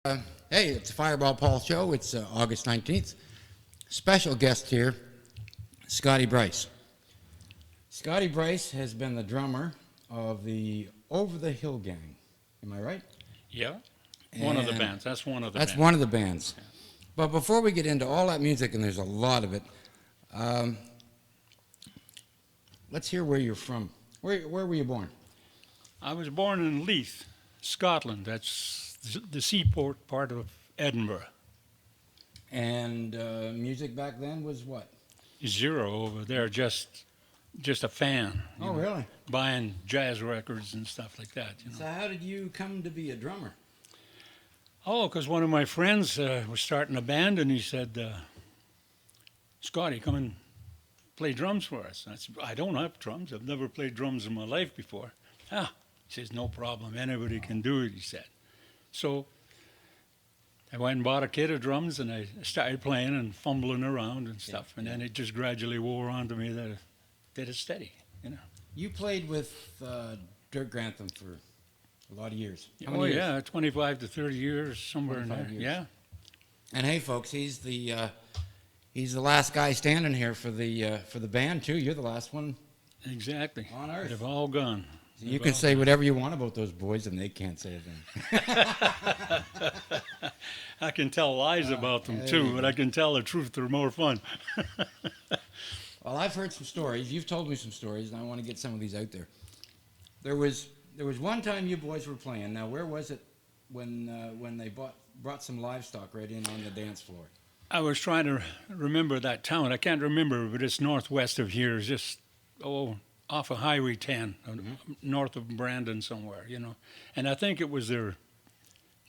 Hey, it's the Fireball Paul Show. It's August 19th. Special guest here, Scottie Bryce. Scottie Bryce has been the drummer of the Over the Hill Gang. Am I right? Yeah, one of the bands. That's one of the That's bands. one of the bands. But before we get into all that music, and there's a lot of it, let's hear where you're from. Where were you born? I was born in Leith, Scotland. That's the seaport part of Edinburgh. And music back then was what? Zero over there, just a fan. Oh, really? Buying jazz records and stuff like that. So how did you come to be a drummer? Oh, because one of my friends was starting a band, and he said, "Scotty, come and play drums for us." I said, "I don't have drums. I've never played drums in my life before." He says, "No problem. Anybody can do it," he said. So I went and bought a kit of drums, and I started playing and fumbling around and stuff. And then it just gradually wore on to me that it's steady, You played with Dirk Grantham for a lot of years. How Oh, many years? yeah, 25 to 30 years, somewhere in there. 25 years. Yeah. And hey, folks, he's the last guy standing here for the band too. You're the last one Exactly. on Earth. They've all gone. So you can say whatever you want about those boys, and they can't say a thing. I can tell lies about them too, but I can tell the truth. They're more fun. Well, I've heard some stories. You've told me some stories, and I want to get some of these out there. There was one time you boys were playing. Now, where was it when they brought some livestock right in on the dance floor? I was trying to remember that town. I can't remember, but it's northwest of here. It's just off of Highway 10, north of Brandon somewhere, And I think it was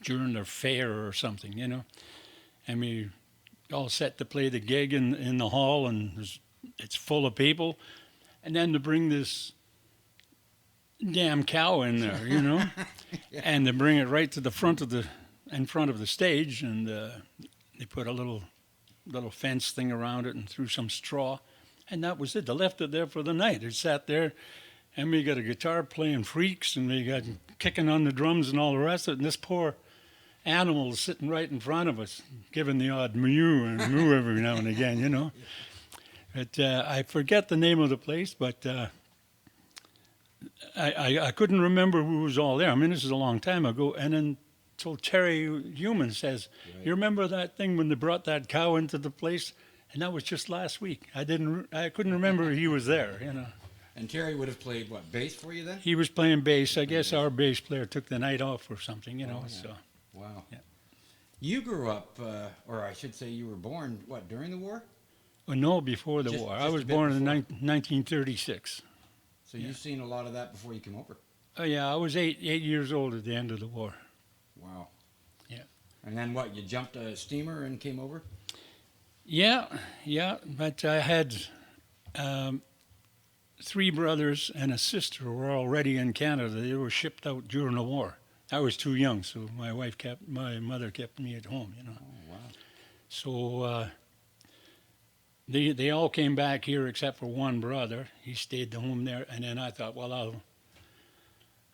during their fair or something, And we all set to play the gig in the hall, and it's full of people. And then to bring this damn cow in there, yeah. And to bring it right to the in front of the stage, and they put a little fence thing around it and threw some straw. And that was it. They left it there for the night. It sat there, and we got a guitar playing freaks, and we got kicking on the drums and all the rest of it. And this poor animal is sitting right in front of us, giving the odd mew and moo every now and again, But I forget the name of the place, but I couldn't remember who was all there. I mean, this is a long time ago. And then so Terry Human says, right. You remember that thing when they brought that cow into the place? And that was just last week. I couldn't remember he was there, And Terry would have played, what, bass for you then? He was playing bass. I guess our bass player took the night off or something, Oh, yeah. So. Wow. Yeah. You grew up, or I should say you were born, what, during the war? Oh, no, before the war. I was born in 1936. So you've seen a lot of that before you came over? Oh, yeah, I was eight years old at the end of the war. Wow. Yeah. And then what, you jumped a steamer and came over? Yeah, but I had 3 brothers and a sister who were already in Canada. They were shipped out during the war. I was too young, so my mother kept me at home, Oh, wow. So they all came back here except for one brother. He stayed home there, and then I thought, well,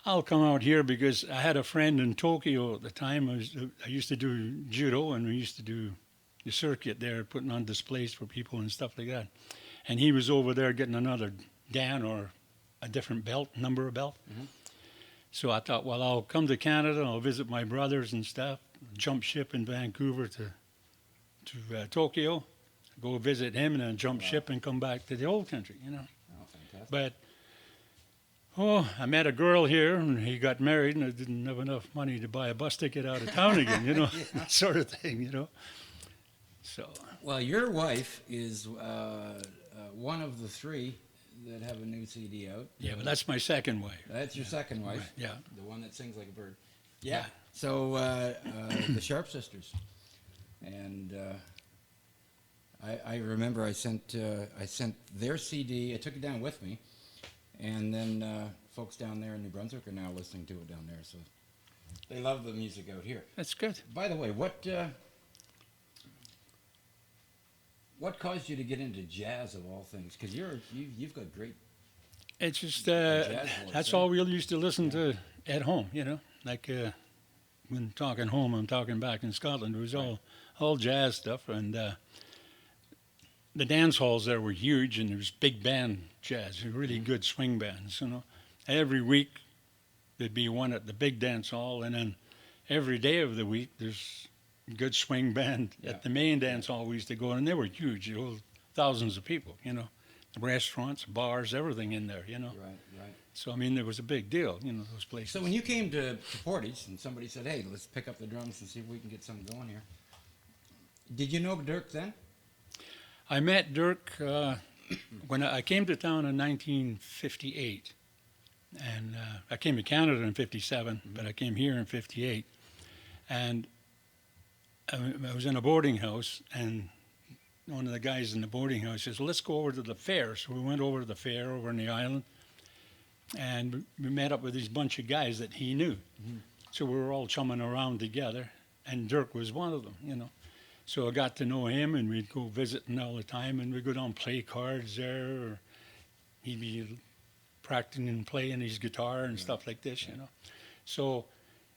I'll come out here because I had a friend in Tokyo at the time. I used to do judo, and we used to do the circuit there, putting on displays for people and stuff like that. And he was over there getting another Dan or a different number belt. Mm-hmm. So I thought, well, I'll come to Canada, I'll visit my brothers and stuff, jump ship in Vancouver to Tokyo, go visit him, and then jump ship and come back to the old country, Oh, fantastic. But, I met a girl here, and he got married, and I didn't have enough money to buy a bus ticket out of town again, that sort of thing, So. Well, your wife is one of the 3 that have a new CD out. Yeah, but that's my second wife. That's your second wife? Yeah. The one that sings like a bird. Yeah. So the Sharp Sisters. And I remember I sent their CD. I took it down with me. And then folks down there in New Brunswick are now listening to it down there. So they love the music out here. That's good. By the way, what caused you to get into jazz of all things? Because you've got great. It's just jazz voice, that's right? all we used to listen to at home, like when talking home, I'm talking back in Scotland. It was all jazz stuff, and the dance halls there were huge, and there was big band jazz, really good swing bands. Every week there'd be one at the big dance hall, and then every day of the week there's good swing band at the main dance hall we used to go, and they were huge. You know, thousands of people. Restaurants, bars, everything in there. Right. So I mean, there was a big deal. Those places. So when you came to Portage and somebody said, "Hey, let's pick up the drums and see if we can get something going here," did you know Dirk then? I met Dirk when I came to town in 1958, and I came to Canada in '57, but I came here in '58, and I was in a boarding house, and one of the guys in the boarding house says, "Well, let's go over to the fair." So we went over to the fair over in the island, and we met up with this bunch of guys that he knew. So we were all chumming around together, and Dirk was one of them. So I got to know him, and we'd go visiting all the time, and we'd go down and play cards there, or he'd be practicing and playing his guitar and stuff like this. So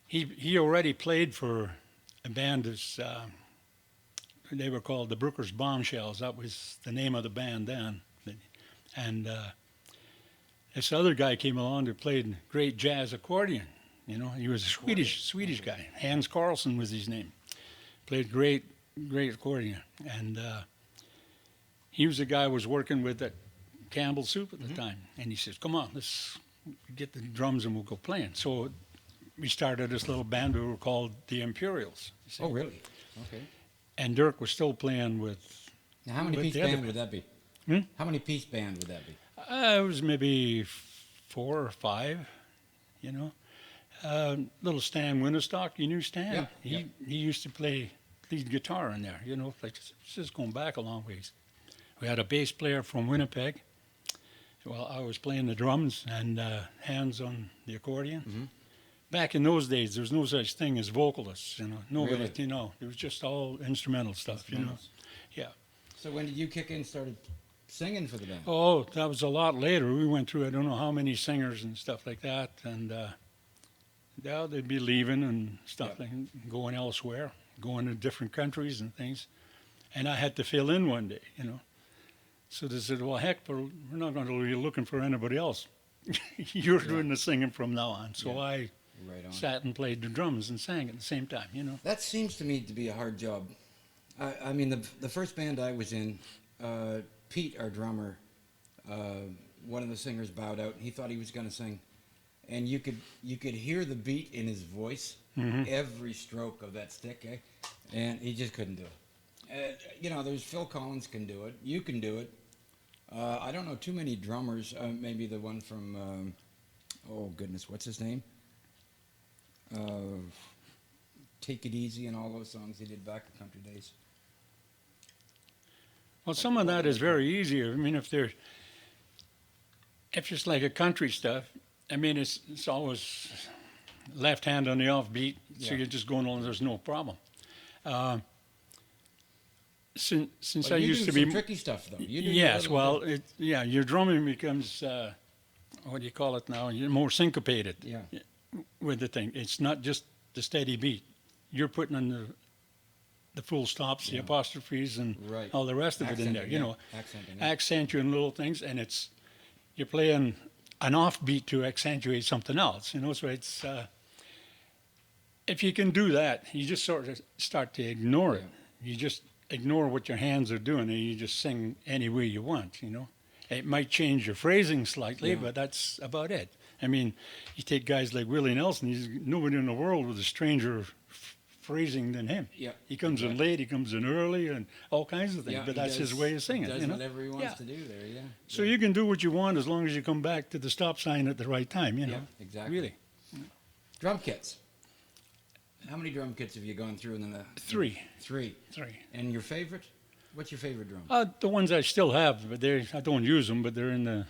he already played for a band that's they were called the Brooker's Bombshells. That was the name of the band then. And this other guy came along who played great jazz accordion. He was a Swedish guy. Hans Carlson was his name. Played great accordion. And he was the guy I was working with at Campbell Soup at the time. And he says, "Come on, let's get the drums and we'll go playing." So we started this little band. We were called the Imperials. Oh, really? Okay. And Dirk was still playing with. Now, how many piece band would that be? How many piece band would that be? It was maybe 4 or 5, Little Stan Winterstock, you knew Stan? Yeah. He used to play lead guitar in there, like it's just going back a long ways. We had a bass player from Winnipeg. Well, I was playing the drums and Hans on the accordion. Back in those days, there was no such thing as vocalists, Nobody, Really? It was just all instrumental stuff, Yeah. So when did you kick in and started singing for the band? Oh, that was a lot later. We went through, I don't know how many singers and stuff like that, and they'd be leaving and stuff, like going elsewhere, going to different countries and things. And I had to fill in one day, So they said, "Well, heck, we're not going to be looking for anybody else. You're doing the singing from now on." So I sat and played the drums and sang at the same time, That seems to me to be a hard job. I mean, the first band I was in, Pete, our drummer, one of the singers bowed out. He thought he was going to sing, and you could hear the beat in his voice, every stroke of that stick, and he just couldn't do it. There's Phil Collins can do it. You can do it. I don't know too many drummers. Maybe the one from, oh goodness, what's his name? Take It Easy and all those songs he did back in country days. Well, some of that is very easy. I mean, if it's like a country stuff, I mean, it's always left hand on the off beat, so you're just going on. There's no problem. Since I used to be tricky stuff though. Yes, well, your drumming becomes what do you call it now? You're more syncopated. With the thing. It's not just the steady beat. You're putting in the full stops, the apostrophes, and all the rest of it in there. Accentuating little things, and you're playing an offbeat to accentuate something else. So it's if you can do that, you just sort of start to ignore it. You just ignore what your hands are doing, and you just sing any way you want. It might change your phrasing slightly, but that's about it. I mean, you take guys like Willie Nelson. He's nobody in the world with a stranger phrasing than him. He comes in late, he comes in early, and all kinds of things. But that's his way of singing. He does whatever he wants to do there. So you can do what you want as long as you come back to the stop sign at the right time. Exactly. Really. Drum kits. How many drum kits have you gone through in the? 3. 3. And your favorite? What's your favorite drum? The ones I still have, but I don't use them, but they're in the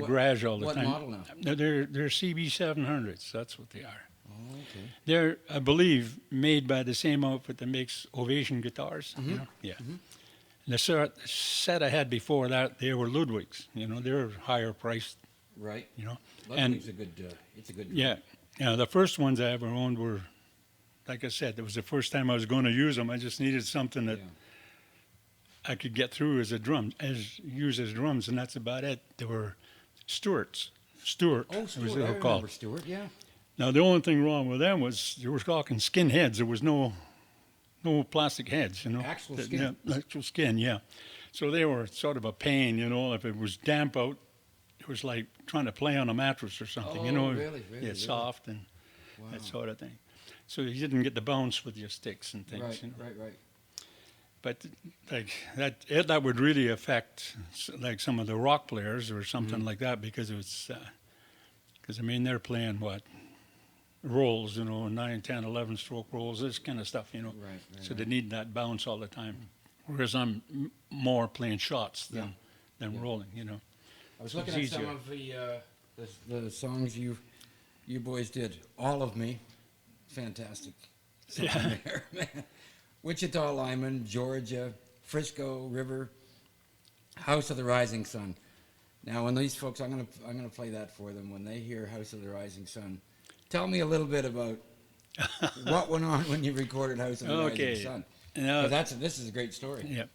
garage all the time. What model now? They're CB700s. That's what they are. Oh, okay. They're, I believe, made by the same outfit that makes Ovation guitars. The set I had before that, they were Ludwig's. They're higher priced. Right. And Ludwig's a good. It's a good drum. Yeah. The first ones I ever owned were like I said, it was the first time I was going to use them. I just needed something that Yeah. I could get through as use as drums, and that's about it. They were Stewart's. Stewart. Oh, was Stuart. what I they were remember called. Stuart. Yeah. Now the only thing wrong with them was you were talking skin heads. There was no plastic heads, you know. Actual skin. Yeah, actual skin, yeah. So they were sort of a pain, you know. If it was damp out, it was like trying to play on a mattress or something, you Oh, know. really, really, Yeah, really? soft and Wow. that sort of thing. So you didn't get the bounce with your sticks and things, Right, you know. right. But like that would really affect like some of the rock players or something Mm-hmm. like that, because it was because I mean they're playing what rolls, you know, 9, 10, 11 stroke rolls, this kind of stuff, you know. Right. So they need that bounce all the time. Whereas I'm more playing shots than Yeah. rolling, you know. I was So looking it's at some easier. of the songs you boys did. All of Me, fantastic song Yeah. there, man. Wichita Lineman, Georgia, Frisco River, House of the Rising Sun. Now, when these folks, I'm gonna play that for them. When they hear House of the Rising Sun, tell me a little bit about what went on when you recorded House of the Okay. Rising Sun. Now, 'Cause this is a great story. yeah.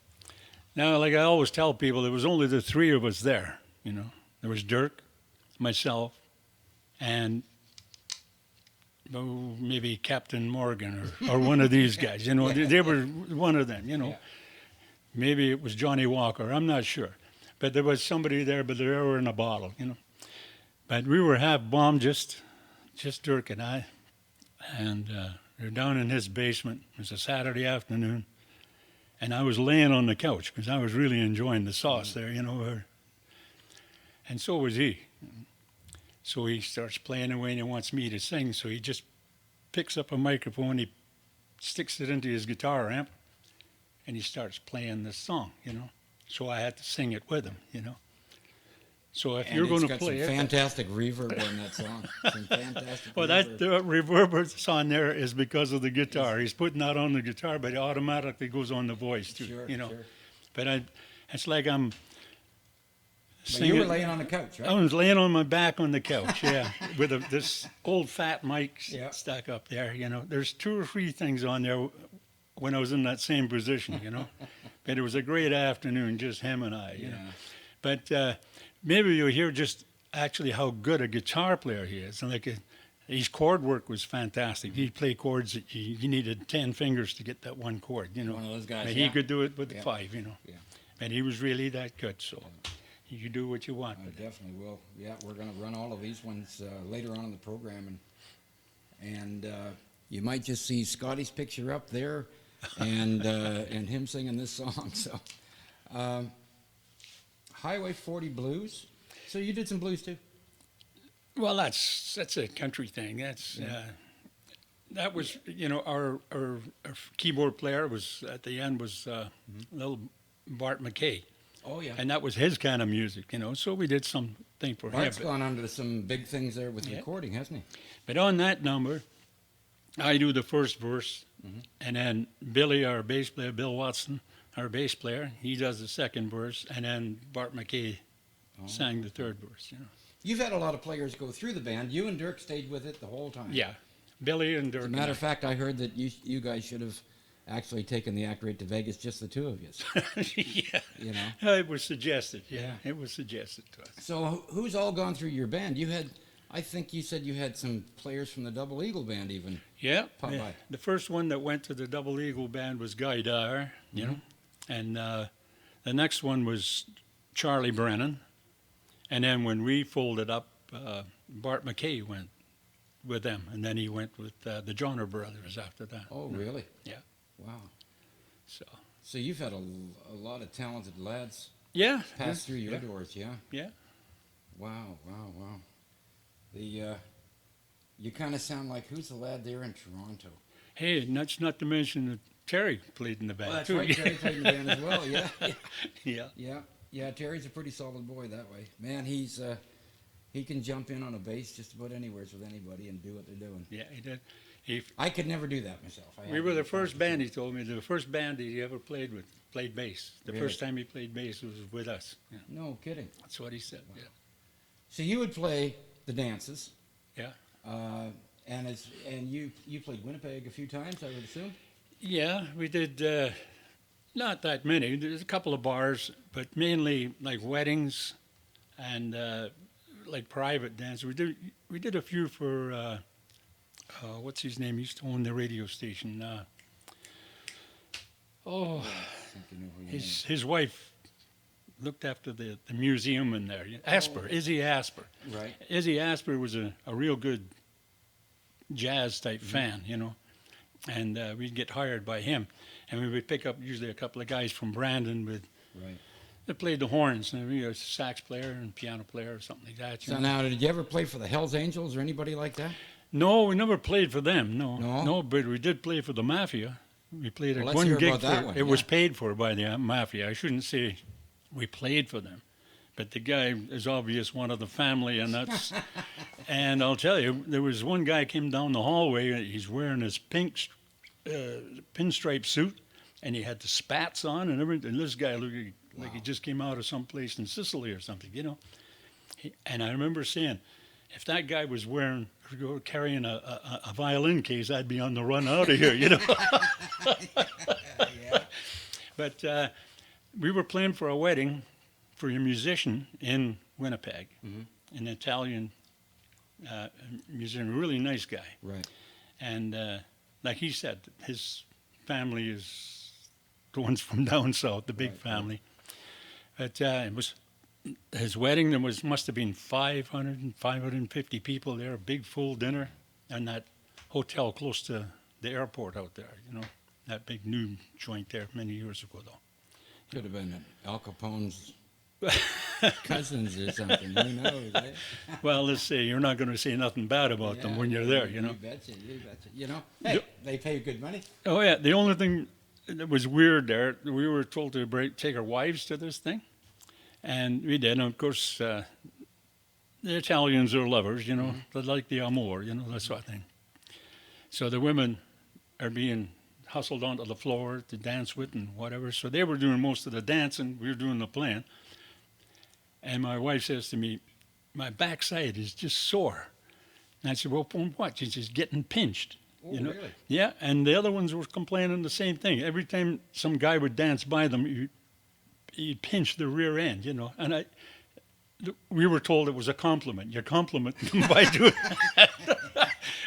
Now, like I always tell people, there was only the three of us there, you know. There was Dirk, myself, and maybe Captain Morgan or one of these guys. You know, they were one of them, you know. Yeah. Maybe it was Johnny Walker. I'm not sure. But there was somebody there, but they were in a bottle, you know. But we were half-bombed, just Dirk and I. And we were down in his basement. It was a Saturday afternoon. And I was laying on the couch because I was really enjoying the sauce there, you know. And so was he. So he starts playing away and he wants me to sing. So he just picks up a microphone, he sticks it into his guitar amp, and he starts playing this song, you know. So I had to sing it with him, you know. So if you're going to play some it, fantastic reverb on that song. Some fantastic well, reverb. that the reverb that's on there is because of the guitar. He's putting that on the guitar, but it automatically goes on the voice too, Sure, you know. sure. But it's like I'm But singing. you were laying on the couch, right? I was laying on my back on the couch, yeah, with this old fat mic Yeah. stuck up there. You know, there's 2 or 3 things on there when I was in that same position. You know, but it was a great afternoon, just him and I. You know, but maybe you'll hear just actually how good a guitar player he is, and his chord work was fantastic. He'd play chords that you needed 10 fingers to get that one chord. You know, One of those guys, but yeah. he could do it with Yeah. 5. You know, Yeah. and he was really that good. So. You do what you want I with it. definitely will. Yeah, we're going to run all of these ones later on in the program, and you might just see Scottie's picture up there, and him singing this song. So, Highway 40 Blues. So you did some blues too. Well, that's a country thing. That's that was, you know, our keyboard player was at the end was little Bart McKay. Oh yeah. And that was his kind of music, you know. So we did something for Bart's him. gone on to some big things there with Yeah. recording, hasn't he? But on that number, I do the first verse, and then Billy, our bass player, Bill Watson, our bass player, he does the second verse, and then Bart McKay sang the third verse. You know. You've had a lot of players go through the band. You and Dirk stayed with it the whole time. Yeah, Billy and Dirk. As a matter of fact, I heard that you guys should have actually taken the act rate to Vegas, just the two of you. Yeah, You know. it was suggested. Yeah, Yeah. it was suggested to us. So who's all gone through your band? You had, I think you said you had some players from the Double Eagle band even. Yeah, Pop by. the first one that went to the Double Eagle band was Guy Dyer, you know, and the next one was Charlie Brennan, and then when we folded up, Bart McKay went with them, and then he went with the Joyner Brothers after that. Oh, really? Yeah. Wow. So So you've had a lot of talented lads yeah, pass through your yeah. doors, yeah? Yeah. Wow. The you kind of sound like, who's the lad there in Toronto? Hey, and that's not to mention that Terry played in the band Oh, that's too. right. Terry played in the band as well. Yeah. Yeah. Yeah. Terry's a pretty solid boy that way. Man, he can jump in on a bass just about anywhere with anybody and do what they're doing. Yeah, he did. I could never do that myself. We were the first band, he told me, the first band that he ever played with, played bass. The Really? first time he played bass was with us. Yeah, No kidding. that's what he said. Yeah. So you would play the dances. Yeah. And you played Winnipeg a few times, I would assume. Yeah, we did not that many. There's a couple of bars, but mainly like weddings and like private dances. We did a few for what's his name? He used to own the radio station. I think you know who you mean. His wife looked after the museum in there. Asper, Izzy Asper. Right. Izzy Asper was a real good jazz type fan, you know, and we'd get hired by him, and we would pick up usually a couple of guys from Brandon Right. that played the horns, and a sax player and piano player or something like that. you So know. now, did you ever play for the Hells Angels or anybody like that? No, we never played for them. No? No, but we did play for the Mafia. We played Well, at let's one hear gig. about that one, It was yeah. paid for by the Mafia. I shouldn't say we played for them, but the guy is obvious one of the family, and that's. And I'll tell you, there was one guy came down the hallway. He's wearing his pink pinstripe suit, and he had the spats on and everything. And this guy looked like he just came out of someplace in Sicily or something, you know. And I remember saying, if that guy was carrying a violin case, I'd be on the run out of here, you know. Yeah. But we were playing for a wedding for a musician in Winnipeg, an Italian musician, a really nice guy. Right. And like he said, his family is the ones from down south, the big Right, family. But it was his wedding. There must have been 550 people there, a big full dinner, and that hotel close to the airport out there. You know, that big new joint there many years ago, though. Could have been Al Capone's cousins or something. Who knows? Eh? Well, let's see. You're not going to say nothing bad about them when you're there, you know. You betcha. You betcha. You know, hey, they pay you good money. Oh yeah. The only thing that was weird there, we were told to take our wives to this thing, and we did. And of course, the Italians are lovers, you know. They like the amor, you know, that sort of thing. So the women are being hustled onto the floor to dance with and whatever. So they were doing most of the dancing. We were doing the playing. And my wife says to me, my backside is just sore. And I said, well, from what? She says, getting pinched. Oh, You know? really? Yeah, and the other ones were complaining the same thing. Every time some guy would dance by them, he'd pinch the rear end, you know. And we were told it was a compliment. You're complimenting them by doing that.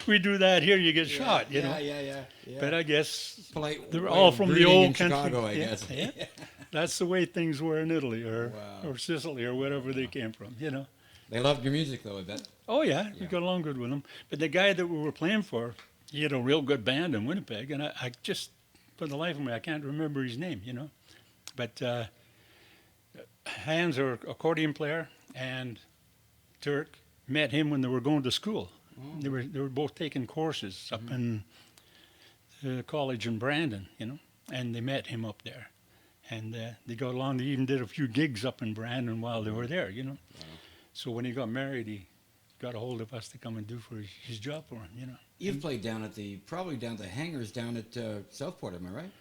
We do that here, you get shot, you know. Yeah. But I guess Polite they're way all of from the greeting old in country. Chicago, I Yeah, guess. yeah. That's the way things were in Italy or Wow. Sicily or wherever they came from, you know. They loved your music, though, I bet. Oh, yeah, we Yeah. got along good with them. But the guy that we were playing for, he had a real good band in Winnipeg, and I just, for the life of me, I can't remember his name, you know. But Hans, our accordion player, and Turk met him when they were going to school. They were both taking courses up in the college in Brandon, you know, and they met him up there. And they got along. They even did a few gigs up in Brandon while they were there, you know. Wow. So when he got married, he got a hold of us to come and do for his job for him, you know. You've played down at probably down the hangars down at Southport, am I right?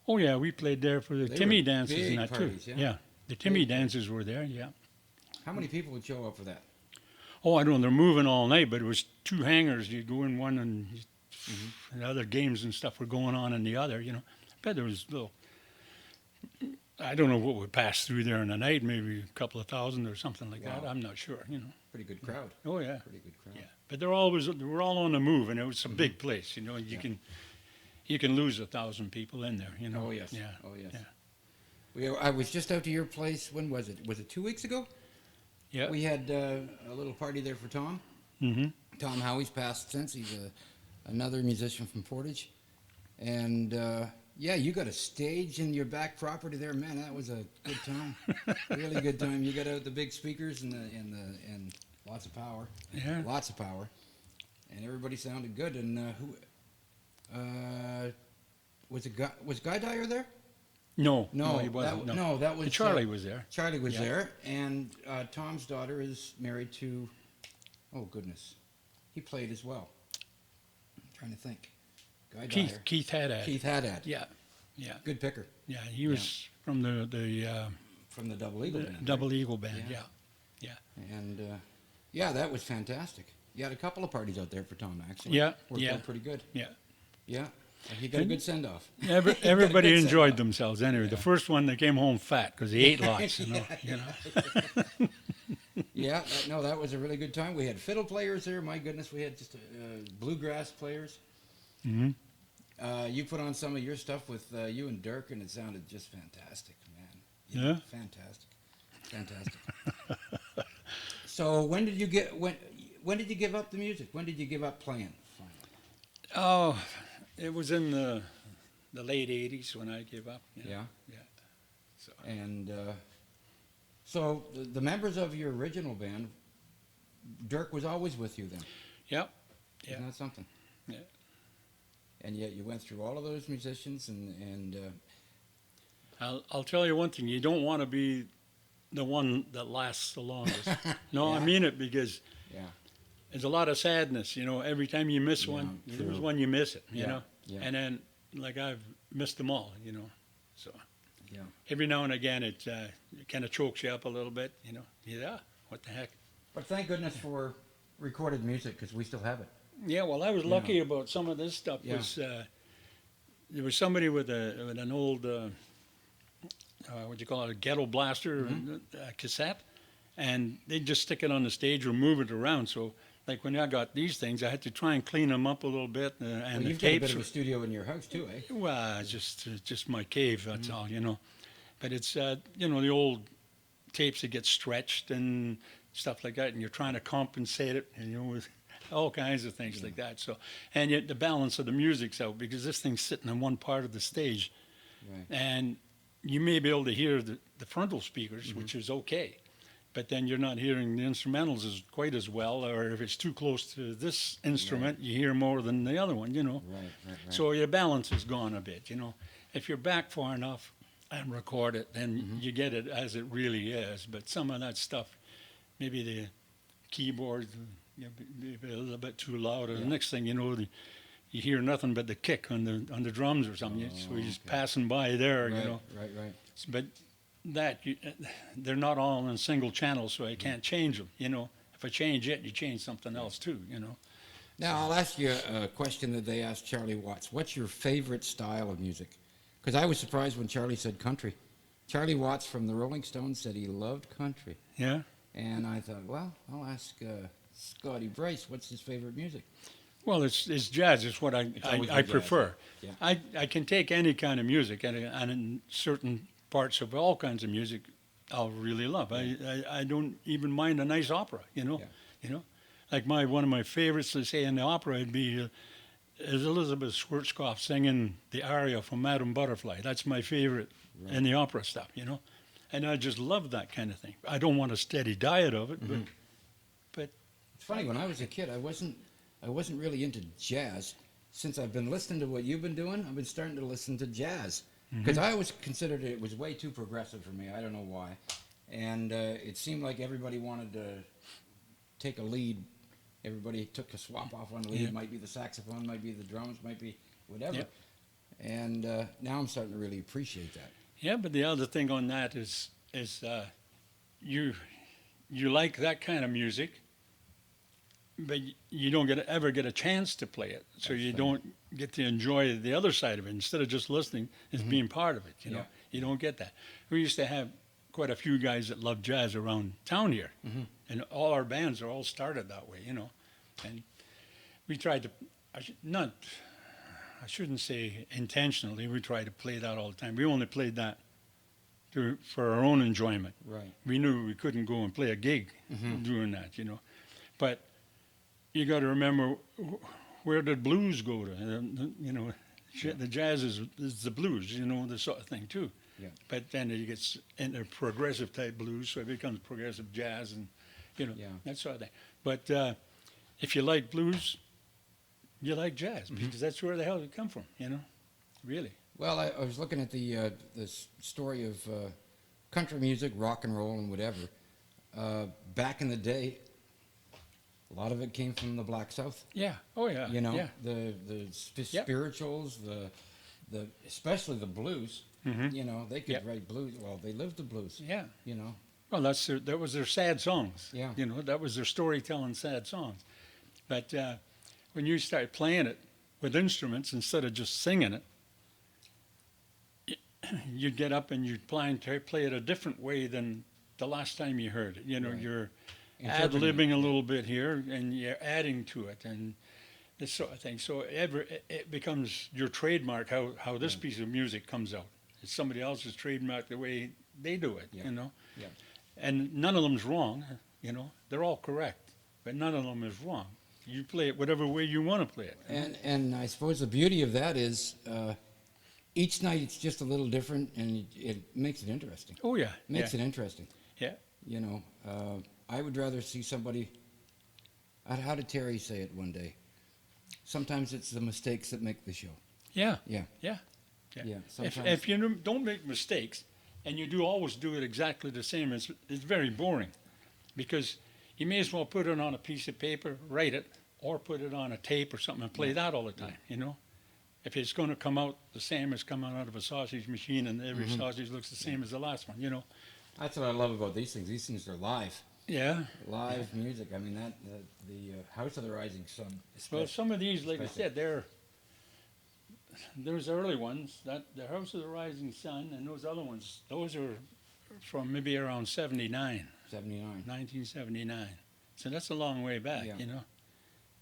Oh yeah, we played there for the They Timmy were dances big and that parties, too. yeah? The Timmy Big dances were there. Yeah. How many people would show up for that? Oh, I don't know. They're moving all night, but it was two hangars. You'd go in one, and other games and stuff were going on in the other. You know, I bet there was little. I don't know what would pass through there in the night. Maybe a couple of thousand or something like that. Wow. I'm not sure. You know. Pretty good crowd. Oh yeah. Pretty good crowd. Yeah. But they were all on the move, and it was a big place. You know, you can lose 1,000 people in there. You know. Oh yes. Yeah. Oh yes. Yeah. I was just out to your place. When was it? Was it 2 weeks ago? Yeah. We had a little party there for Tom. Mm-hmm. Tom Howie's passed since. He's another musician from Portage. And yeah, you got a stage in your back property there, man. That was a good time, really good time. You got out the big speakers and lots of power, lots of power, and everybody sounded good. And was Guy Dyer there? No, No, he wasn't. that was Charlie was there. Charlie was Yeah. there, and Tom's daughter is married to. Oh goodness, he played as well. I'm trying to think. Guy Dyer. Keith Haddad. Keith Haddad. Yeah. Good picker Yeah, he was from the from the Double Eagle Band. Double Eagle Band. Yeah. Yeah. And yeah, that was fantastic. You had a couple of parties out there for Tom, actually. Yeah, Worked yeah. out pretty good. Yeah. Yeah. He got a good send-off. Everybody good enjoyed send-off. themselves anyway. The first one, they came home fat because they ate lots, you know. Yeah, no, that was a really good time. We had fiddle players there. My goodness, we had just bluegrass players. Hmm. You put on some of your stuff with you and Dirk, and it sounded just fantastic, man. Yeah? Fantastic. So when did you did you give up the music? When did you give up playing finally? Oh, it was in the late 80s when I gave up. You know. Yeah. Yeah. So, And so the members of your original band, Dirk was always with you then. yep. Yeah. Isn't that something? Yeah. And yet you went through all of those musicians and I'll tell you one thing. You don't want to be the one that lasts the longest. No, I Yeah. mean it, because yeah. there's a lot of sadness, you know. Every time you miss Yeah, one, true. there's one you miss it, you Yeah, know. yeah. And then, like, I've missed them all, you know. So Yeah. every now and again, it kind of chokes you up a little bit, you know. Yeah, what the heck. But thank goodness for recorded music because we still have it. Yeah, well, I was Yeah. lucky about some of this stuff. Yeah. Was there was somebody with an old what do you call it, a ghetto blaster cassette, and they'd just stick it on the stage or move it around. So, like when I got these things, I had to try and clean them up a little bit, and Well, the you've got a bit tapes. of a studio in your house too, eh? Well, just my cave. That's all, you know. But it's you know, the old tapes that get stretched and stuff like that, and you're trying to compensate it, and, you know, with all kinds of things like that. So, and yet the balance of the music's out because this thing's sitting in one part of the stage, Right. and you may be able to hear the frontal speakers, which is okay, but then you're not hearing the instrumentals as quite as well, or if it's too close to this instrument, you hear more than the other one, you know. Right. So your balance is gone a bit, you know. If you're back far enough and record it, then you get it as it really is. But some of that stuff, maybe the keyboard, you know, maybe a little bit too loud, or the next thing you know, you hear nothing but the kick on the drums or something. So you're just passing by there, Right. you know. Right. But they're not all in single channels, so I can't change them, you know. If I change it, you change something else too, you know. Now I'll ask you a question that they asked Charlie Watts. What's your favorite style of music? Because I was surprised when Charlie said country. Charlie Watts from the Rolling Stones said he loved country. Yeah. And I thought, well, I'll ask Scottie Bryce, what's his favorite music? Well, it's jazz. It's what always I been jazz, prefer. yeah. I can take any kind of music, and in certain parts of all kinds of music, I'll really love. I don't even mind a nice opera, you know. Yeah. You know, like one of my favorites to say in the opera would be is Elizabeth Schwarzkopf singing the aria from Madame Butterfly. That's my favorite in the opera stuff, you know. And I just love that kind of thing. I don't want a steady diet of it, but It's funny, when I was a kid, I wasn't really into jazz. Since I've been listening to what you've been doing, I've been starting to listen to jazz. Because I always considered it was way too progressive for me. I don't know why. And it seemed like everybody wanted to take a lead. Everybody took a swap off on the lead. Yeah. It might be the saxophone, might be the drums, might be whatever. Yep. And now I'm starting to really appreciate that. yeah. But the other thing on that is you like that kind of music, but you don't ever get a chance to play it, so That's you right. don't get to enjoy the other side of it. Instead of just listening, is being part of it. You know, Yeah. you don't get that. We used to have quite a few guys that loved jazz around town here, and all our bands are all started that way. You know, and we tried to. I shouldn't say intentionally. We tried to play that all the time. We only played that for our own enjoyment. Right. We knew we couldn't go and play a gig doing that, you know. But you got to remember, where did blues go to? You know, the jazz is the blues, you know, this sort of thing too. Yeah. But then it gets into progressive type blues, so it becomes progressive jazz, and you know, Yeah. that sort of thing. But if you like blues, you like jazz, because that's where the hell it come from, you know, really. Well, I was looking at the story of country music, rock and roll, and whatever. Back in the day, a lot of it came from the Black South. Yeah. Oh yeah. You know, Yeah. the Yep. spirituals, the especially the blues. You know, they could Yep. write blues. Well, they lived the blues. Yeah. You know. Well, that was their sad songs. Yeah. You know, that was their storytelling sad songs. But when you start playing it with instruments instead of just singing it, you'd get up and you'd play it a different way than the last time you heard it. You know, Right. you're Interpreting ad-libbing it, a yeah. little bit here and you're adding to it and this sort of thing. So it becomes your trademark how this piece of music comes out. It's somebody else's trademark the way they do it, Yeah. you know. Yeah. And none of them's wrong, you know. They're all correct, but none of them is wrong. You play it whatever way you want to play it. And I suppose the beauty of that is each night it's just a little different, and it makes it interesting. Oh yeah, Makes it interesting. Yeah. You know, I would rather see somebody. How did Terry say it one day? Sometimes it's the mistakes that make the show. Yeah. Yeah. Yeah. Yeah. If, Sometimes. if you don't make mistakes and you always do it exactly the same, it's very boring, because you may as well put it on a piece of paper, write it, or put it on a tape or something and play that all the time. You know, if it's going to come out the same as coming out of a sausage machine and every sausage looks the same as the last one, you know. That's what I love about these things. These things are live. Yeah. Live music. I mean, the House of the Rising Sun. Well, some of these, like I Especially. said, there's early ones, that the House of the Rising Sun, and those other ones, those are from maybe around 79, 79. 1979. So that's a long way back, Yeah. you know.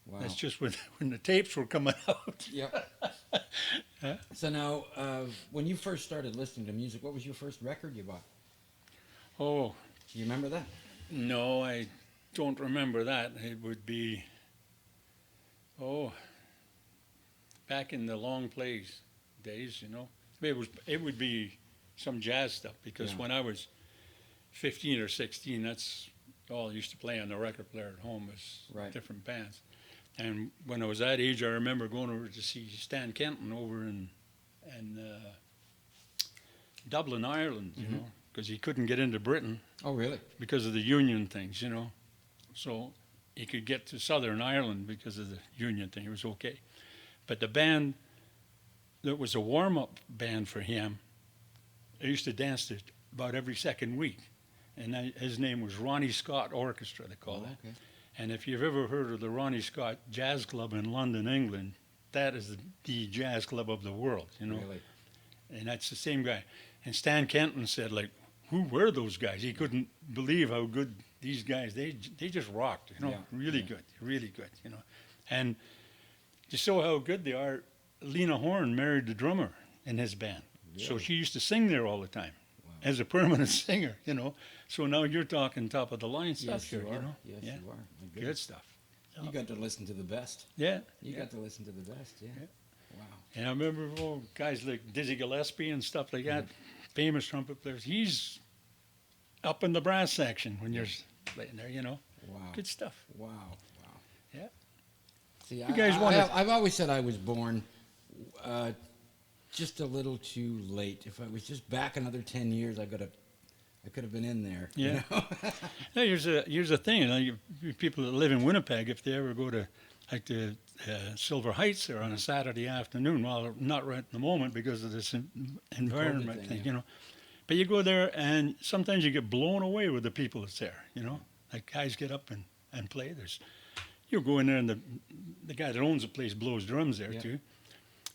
Wow. That's just when the tapes were coming out. Yep. Yeah. So now, when you first started listening to music, what was your first record you bought? Oh, Do you remember that? no, I don't remember that. It would be, back in the long plays days, you know. It would be some jazz stuff, because Yeah. when I was 15 or 16, that's all I used to play on the record player at home was Right. different bands. And when I was that age, I remember going over to see Stan Kenton over in Dublin, Ireland, you know, because he couldn't get into Britain Oh, really? because of the union things, you know. So he could get to Southern Ireland because of the union thing. It was okay. But the band that was a warm-up band for him, I used to dance to about every second week. And his name was Ronnie Scott Orchestra, they call it. Okay. And if you've ever heard of the Ronnie Scott Jazz Club in London, England, that is the jazz club of the world, you know. Really? And that's the same guy. And Stan Kenton said, like, who were those guys? He couldn't believe how good these guys, they just rocked, you know, Yeah, really yeah. good, you know. And to show how good they are, Lena Horne married the drummer in his band. So Really? she used to sing there all the time Wow. as a permanent singer, you know. So now you're talking top of the line stuff Yes, here, you are. you know. Yes, Yeah. you are. My Good goodness. stuff. You got to listen to the best. Yeah. You yeah. got to listen to the best, yeah. Yeah. Wow. And I remember guys like Dizzy Gillespie and stuff like that, famous trumpet players. He's up in the brass section when you're playing there, you know. Wow. Good stuff. Wow. Wow. Yeah. See, You guys wanna- I've always said I was born just a little too late. If I was just back another 10 years, I could have been in there. you Yeah. know? Now, here's the thing. You people that live in Winnipeg, if they ever go to like the Silver Heights there on a Saturday afternoon, well, not right at the moment because of this environment thing, thing, yeah. you know. But you go there, and sometimes you get blown away with the people that's there, you know. Like guys get up and play. You go in there, and the guy that owns the place blows drums there Yeah. too.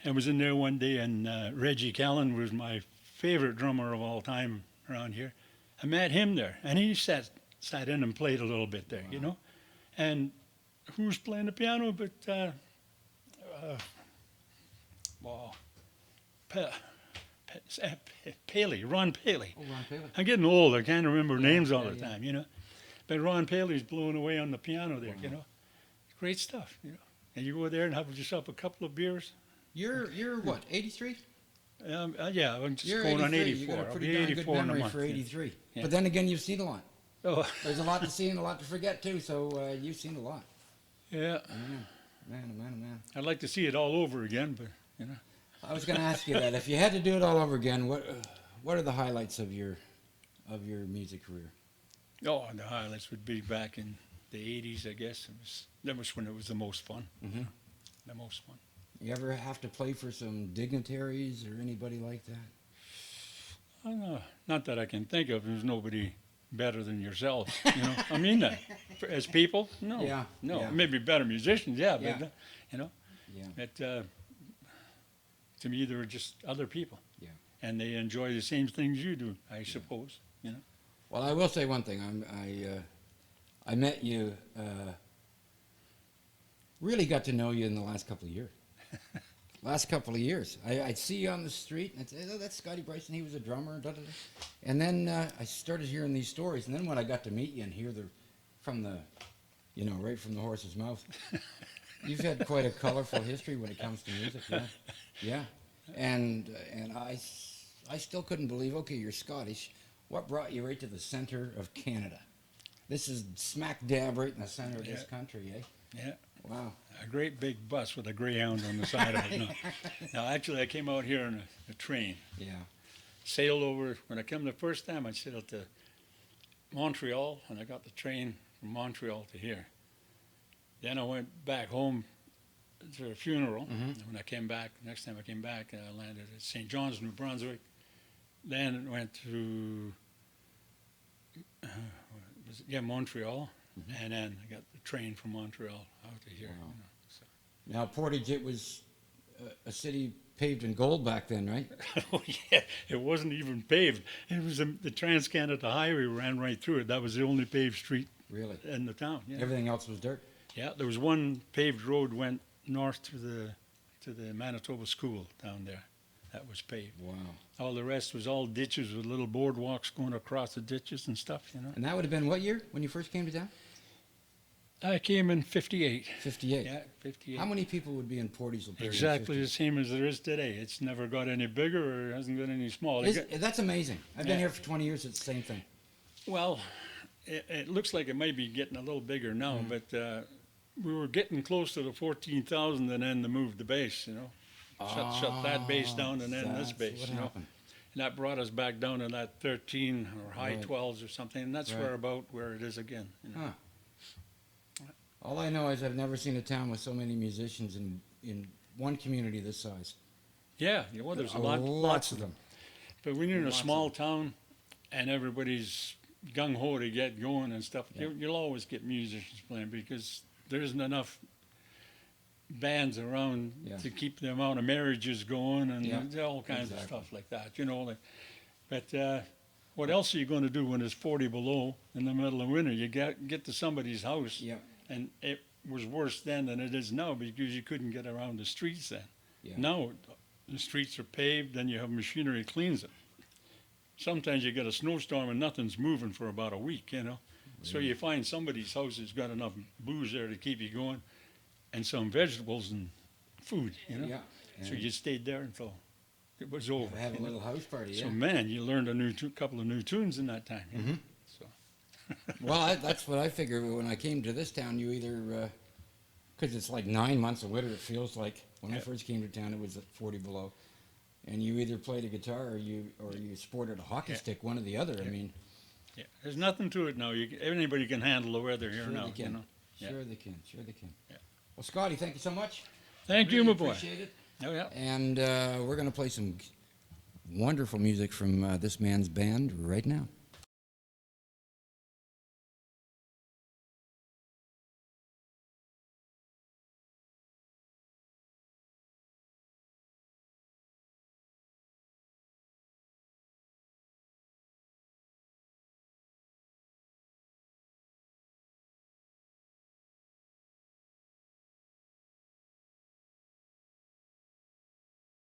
I was in there one day, and Reggie Callan was my favorite drummer of all time around here. I met him there, and he sat in and played a little bit there, you Wow. know. And who's playing the piano but Paley, Ron Paley. Oh, Ron Paley. I'm getting old. I can't remember names all yeah, the yeah. time, you know. But Ron Paley's blowing away on the piano there, you Wow. know. Great stuff, you know. And you go there and have yourself a couple of beers. You're what, 83? Yeah, I'm just You're going on 83. You 84. got a I'll pretty be darn good 84 in a memory month. for 83. Yeah. But then again, you've seen a lot. Oh, There's a lot to see and a lot to forget too. So you've seen a lot. yeah. Man, oh man. I'd like to see it all over again, but, you know. I was going to ask you that. If you had to do it all over again, what are the highlights of your music career? Oh, the highlights would be back in the 80s, I guess. That was when it was the most fun. Mhm. The most fun. You ever have to play for some dignitaries or anybody like that? I don't know. Not that I can think of. There's nobody better than yourself. I mean that. As people, no, Yeah, no, yeah. maybe better musicians, yeah, Yeah. but Yeah. but to me they're just other people. Yeah. And they enjoy the same things you do, I suppose. Well, I will say one thing. I met you. Really got to know you in the last couple of years. I'd see you on the street, and I'd say, "Oh, that's Scottie Bryce, and he was a drummer." Da, da, da. And then I started hearing these stories, and then when I got to meet you and hear right from the horse's mouth, you've had quite a colorful history when it comes to music. Yeah, yeah. And I still couldn't believe. Okay, you're Scottish. What brought you right to the center of Canada? This is smack dab right in the center of this country, eh? Yeah. Wow. A great big bus with a greyhound on the side of it. No. Now, actually, I came out here on a train. Yeah. Sailed over. When I came the first time, I sailed to Montreal, and I got the train from Montreal to here. Then I went back home to a funeral. And when I came back, next time I came back, I landed at St. John's, New Brunswick. Then went to Montreal, and then I got the train from Montreal out to here. Wow. Now, Portage, it was a city paved in gold back then, right? Oh yeah, it wasn't even paved. It was the Trans-Canada Highway ran right through it. That was the only paved street Really? in the town. Yeah. Everything else was dirt? Yeah, there was one paved road went north to the Manitoba School down there. That was paved. Wow. All the rest was all ditches with little boardwalks going across the ditches and stuff. And that would have been what year when you first came to town? I came in 58. 58. Yeah, 58. How many people would be in Portage? Exactly the same as there is today. It's never got any bigger or hasn't got any smaller. That's amazing. I've been here for 20 years. It's the same thing. Well, it looks like it might be getting a little bigger now, but we were getting close to the 14,000 and then they moved the base, Shut that base down and then this base, what happened. And that brought us back down to that 13 or high 12s or something, and that's where it is again. Huh. All I know is I've never seen a town with so many musicians in one community this size. Yeah, well, there's lots of them. But when you're in a small town and everybody's gung-ho to get going and stuff, you'll always get musicians playing because there isn't enough bands around to keep the amount of marriages going and all kinds of stuff like that, But what else are you going to do when it's 40 below in the middle of winter? You get to somebody's house, and it was worse then than it is now because you couldn't get around the streets then. Yeah. Now the streets are paved, and you have machinery cleans it. Sometimes you get a snowstorm and nothing's moving for about a week, Really? So you find somebody's house that's got enough booze there to keep you going, and some vegetables and food, Yeah. So you stayed there until it was over. Have a little house party, So man, you learned a couple of new tunes in that time. So. Well, that's what I figured when I came to this town. You either, because it's like 9 months of winter, it feels like. When I first came to town, it was at 40 below. And you either played a guitar or you sported a hockey stick, one or the other. I mean. Yeah, there's nothing to it now. Anybody can handle the weather here now. They can. Sure they can. Yeah. Well, Scottie, thank you so much. Thank you, my boy. Appreciate it. Oh, yeah. And we're going to play some wonderful music from this man's band right now.